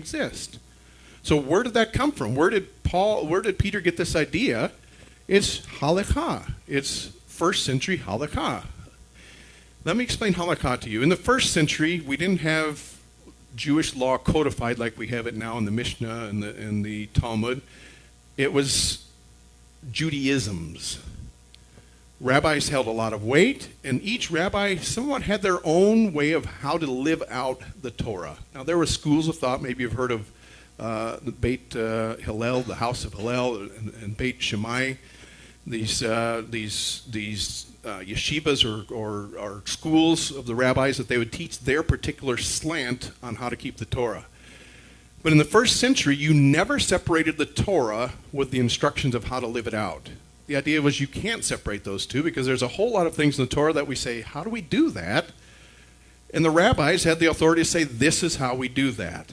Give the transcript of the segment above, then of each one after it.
exist. So where did that come from? Where did Peter get this idea? It's Halakhah. It's first century Halakhah. Let me explain Halakhah to you. In the first century, we didn't have Jewish law codified like we have it now in the Mishnah and the Talmud. It was Judaisms. Rabbis held a lot of weight, and each rabbi somewhat had their own way of how to live out the Torah. Now, there were schools of thought. Maybe you've heard of the Beit Hillel, the house of Hillel, and Beit Shammai. These yeshivas or schools of the rabbis that they would teach their particular slant on how to keep the Torah. But in the first century, you never separated the Torah with the instructions of how to live it out. The idea was you can't separate those two because there's a whole lot of things in the Torah that we say, how do we do that? And the rabbis had the authority to say, this is how we do that.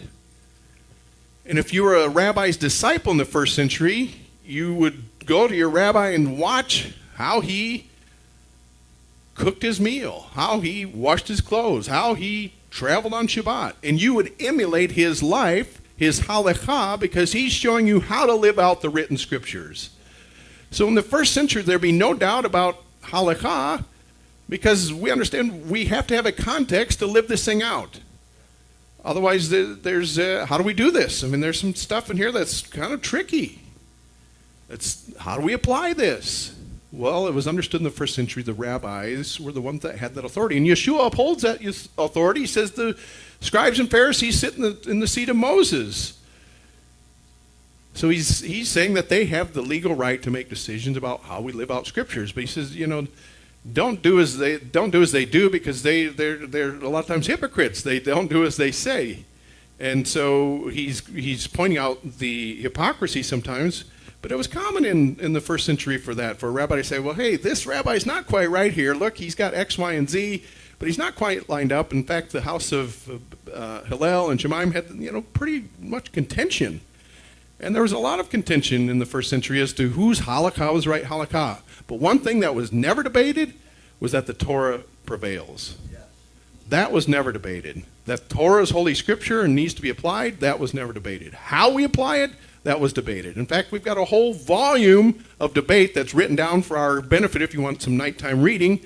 And if you were a rabbi's disciple in the first century, you would go to your rabbi and watch how he cooked his meal, how he washed his clothes, how he traveled on Shabbat. And you would emulate his life, his halakhah, because he's showing you how to live out the written scriptures. So in the first century, there'd be no doubt about halakhah because we understand we have to have a context to live this thing out. Otherwise, there's how do we do this? I mean, there's some stuff in here that's kind of tricky. How do we apply this? Well, it was understood in the first century the rabbis were the ones that had that authority. And Yeshua upholds that authority. He says the scribes and Pharisees sit in the seat of Moses. So he's saying that they have the legal right to make decisions about how we live out scriptures. But he says, don't do as they do because they're a lot of times hypocrites. They don't do as they say. And so he's pointing out the hypocrisy sometimes. But it was common in the first century for a rabbi to say, well, hey, this rabbi's not quite right here. Look, he's got X, Y, and Z, but he's not quite lined up. In fact, the house of Hillel and Shammai had pretty much contention. And there was a lot of contention in the first century as to whose halakha was right halakha. But one thing that was never debated was that the Torah prevails. Yes. That was never debated. That Torah is holy scripture and needs to be applied, that was never debated. How we apply it, that was debated. In fact, we've got a whole volume of debate that's written down for our benefit if you want some nighttime reading.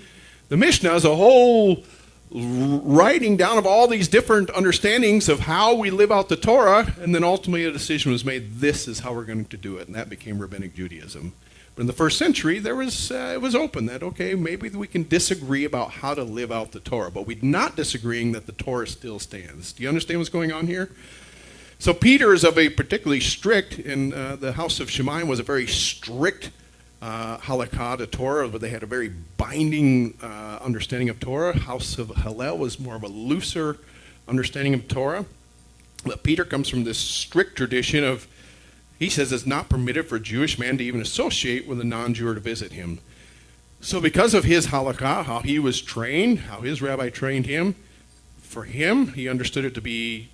The Mishnah is a whole writing down of all these different understandings of how we live out the Torah, and then ultimately a decision was made, this is how we're going to do it, and that became Rabbinic Judaism. But in the first century, it was open that, okay, maybe we can disagree about how to live out the Torah, but we're not disagreeing that the Torah still stands. Do you understand what's going on here? So Peter is of a particularly strict, and the house of Shammai was a very strict halakha to Torah, but they had a very binding understanding of Torah. House of Hillel was more of a looser understanding of Torah. But Peter comes from this strict tradition of, he says it's not permitted for a Jewish man to even associate with a non-Jew or to visit him. So because of his halakha, how he was trained, how his rabbi trained him, for him, he understood it to be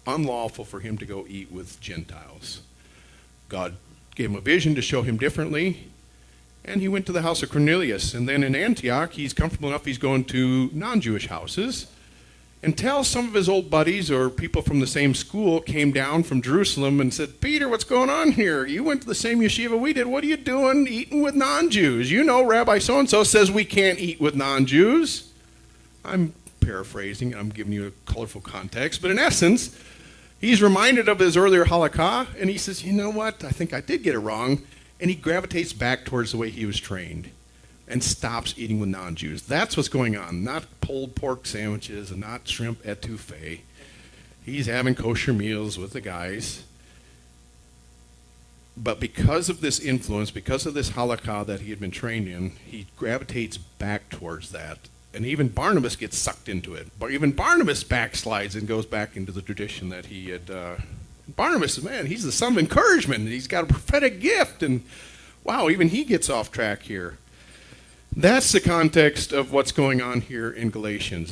unlawful for him to go eat with Gentiles. God gave him a vision to show him differently, and he went to the house of Cornelius. And then in Antioch, he's comfortable enough, he's going to non-Jewish houses, until some of his old buddies or people from the same school came down from Jerusalem and said, Peter, what's going on here? You went to the same yeshiva we did. What are you doing eating with non-Jews? You know Rabbi so-and-so says we can't eat with non-Jews. I'm paraphrasing, I'm giving you a colorful context, but in essence, he's reminded of his earlier halakha, and he says, you know what, I think I did get it wrong, and he gravitates back towards the way he was trained and stops eating with non-Jews. That's what's going on, not pulled pork sandwiches and not shrimp etouffee. He's having kosher meals with the guys. But because of this influence, because of this halakha that he had been trained in, he gravitates back towards that. And even Barnabas gets sucked into it. But even Barnabas backslides and goes back into the tradition that he had. Barnabas, man, he's the son of encouragement. He's got a prophetic gift. And wow, even he gets off track here. That's the context of what's going on here in Galatians.